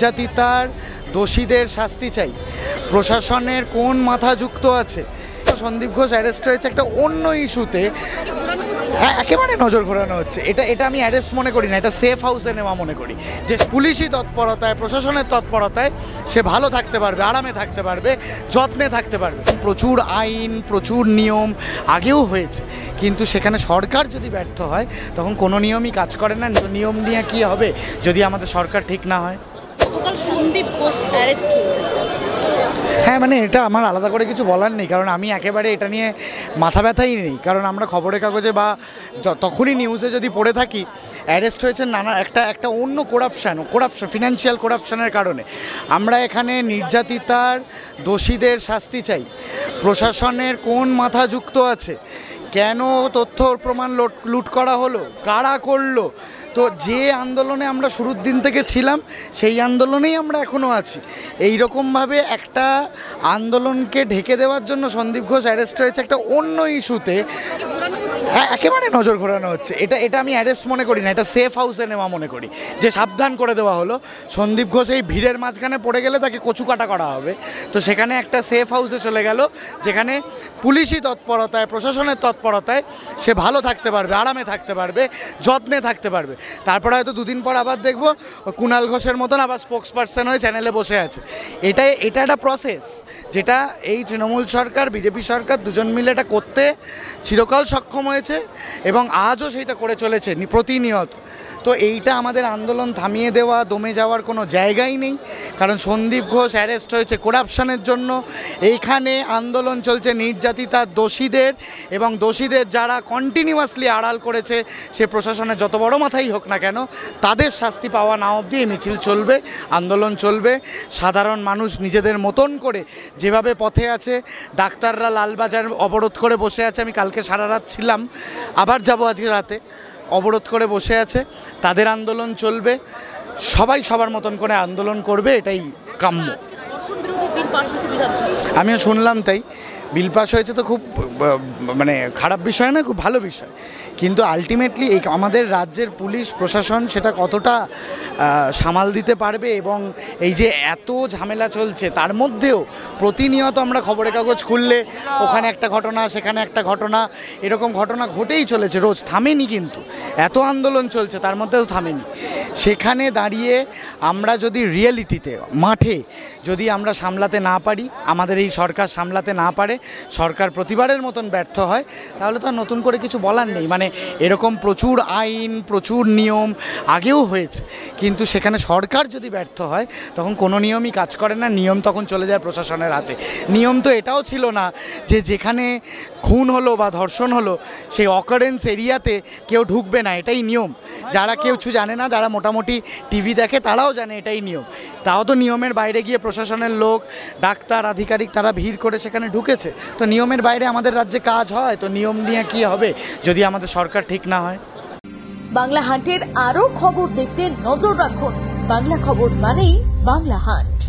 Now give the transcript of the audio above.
নির্যাতিতার দোষীদের শাস্তি চাই। প্রশাসনের কোন মাথা যুক্ত আছে? সন্দীপ ঘোষ অ্যারেস্ট হয়েছে একটা অন্য ইস্যুতে। হ্যাঁ, একেবারে নজর ঘোরানো হচ্ছে। এটা আমি অ্যারেস্ট মনে করি না, এটা সেফ হাউসে নেওয়া মনে করি। যে পুলিশি তৎপরতায়, প্রশাসনের তৎপরতায় সে ভালো থাকতে পারবে, আরামে থাকতে পারবে, যত্নে থাকতে পারবে। প্রচুর আইন, প্রচুর নিয়ম আগেও হয়েছে, কিন্তু সেখানে সরকার যদি ব্যর্থ হয় তখন কোনো নিয়মই কাজ করে না। নিয়ম নিয়ে কী হবে যদি আমাদের সরকার ঠিক না হয়? গতকাল সন্দীপ ঘোষ অ্যারেস্ট হয়েছে। হ্যাঁ, মানে এটা আমার আলাদা করে কিছু বলার নেই, কারণ আমি একেবারে এটা নিয়ে মাথা ব্যথাই নেই। কারণ আমরা খবরের কাগজে বা তখনই নিউজে যদি পড়ে থাকি অ্যারেস্ট হয়েছে নানা একটা অন্য করাপশান, ফিনান্সিয়াল করাপশানের কারণে। আমরা এখানে নির্যাতিতার দোষীদের শাস্তি চাই। প্রশাসনের কোন মাথা যুক্ত আছে? কেন তথ্য প্রমাণ লুট করা হলো? কারা করলো? তো যে আন্দোলনে আমরা শুরুর দিন থেকে ছিলাম সেই আন্দোলনেই আমরা এখনও আছি। এই রকমভাবে একটা আন্দোলনকে ঢেকে দেওয়ার জন্য সন্দীপ ঘোষ অ্যারেস্ট হয়েছে একটা অন্য ইস্যুতে। হ্যাঁ, একেবারে নজর ঘোরানো হচ্ছে। এটা আমি অ্যারেস্ট মনে করি না, এটা সেফ হাউসে নেওয়া মনে করি। যে সাবধান করে দেওয়া হলো সন্দীপ ঘোষ এই ভিড়ের মাঝখানে পড়ে গেলে তাকে কচুকাটা করা হবে, তো সেখানে একটা সেফ হাউসে চলে গেল যেখানে পুলিশি তৎপরতায়, প্রশাসনের তৎপরতায় সে ভালো থাকতে পারবে, আরামে থাকতে পারবে, যত্নে থাকতে পারবে। তারপরে হয়তো দুদিন পর আবার দেখবো কুণাল ঘোষের মতন আবার স্পোক্স পার্সন হয়ে চ্যানেলে বসে আছে। এটা একটা প্রসেস যেটা এই তৃণমূল সরকার, বিজেপি সরকার দুজন মিলে এটা করতে চিরকাল সক্ষম হয়েছে এবং আজও সেইটা করে চলেছে প্রতিনিয়ত। তো এইটা আমাদের আন্দোলন থামিয়ে দেওয়া, দমে যাওয়ার কোনো জায়গাই নেই। কারণ সন্দীপ ঘোষ অ্যারেস্ট হয়েছে করাপশনের জন্য। এইখানে আন্দোলন চলছে নির্যাতিতার দোষীদের, এবং দোষীদের যারা কন্টিনিউয়াসলি আড়াল করেছে সে প্রশাসনের যত বড় মাথাই হোক না কেন, তাদের শাস্তি পাওয়া না অবধি এই মিছিল চলবে, আন্দোলন চলবে। সাধারণ মানুষ নিজেদের মতন করে যেভাবে পথে আছে, ডাক্তাররা লালবাজার অবরোধ করে বসে আছে, আমি কালকে সারা রাত ছিলাম, আবার যাব আজকে রাতে, অবরোধ করে বসে আছে, তাদের আন্দোলন চলবে। সবাই সবার মতন করে আন্দোলন করবে, এটাই কাম্য। আমিও শুনলাম তাই। বিল পাস হয়েছে তো খুব মানে খারাপ বিষয় না, খুব ভালো বিষয়। কিন্তু আলটিমেটলি এই আমাদের রাজ্যের পুলিশ প্রশাসন সেটা কতটা সামাল দিতে পারবে, এবং এই যে এত ঝামেলা চলছে তার মধ্যেও প্রতিনিয়ত আমরা খবরের কাগজ খুললে ওখানে একটা ঘটনা, সেখানে একটা ঘটনা, এরকম ঘটনা ঘটেই চলেছে রোজ, থামেনি। কিন্তু এত আন্দোলন চলছে তার মধ্যেও থামেনি। সেখানে দাঁড়িয়ে আমরা যদি রিয়েলিটিতে, মাঠে যদি আমরা সামলাতে না পারি, আমাদের এই সরকার সামলাতে না পারে, সরকার প্রতিবারের মতন ব্যর্থ হয়, তাহলে তো আর নতুন করে কিছু বলার নেই। মানে এরকম প্রচুর আইন, প্রচুর নিয়ম আগেও হয়েছে, কিন্তু সেখানে সরকার যদি ব্যর্থ হয় তখন কোনো নিয়মই কাজ করে না। নিয়ম তখন চলে যায় প্রশাসনের হাতে। নিয়ম তো এটাও ছিল না যে যেখানে খুন হলো বা ধর্ষণ হলো সেই অকারেন্স এরিয়াতে কেউ ঢুকবে না, এটাই নিয়ম। যারা কেউ কিছু জানে না, যারা মোটামুটি টিভি দেখে তারাও জানে এটাই নিয়ম। তাও তো নিয়মের বাইরে গিয়ে প্রশাসনের লোক, ডাক্তার, আধিকারিক তারা ভিড় করে সেখানে ঢুকেছে। তো নিয়মের বাইরে আমাদের রাজ্যে কাজ হয়, তো নিয়ম নিয়ে কি হবে যদি আমাদের সরকার ঠিক না হয়? বাংলা হান্টের আরো খবর দেখতে নজর রাখুন। বাংলা খবর মানেই বাংলা হান্ট।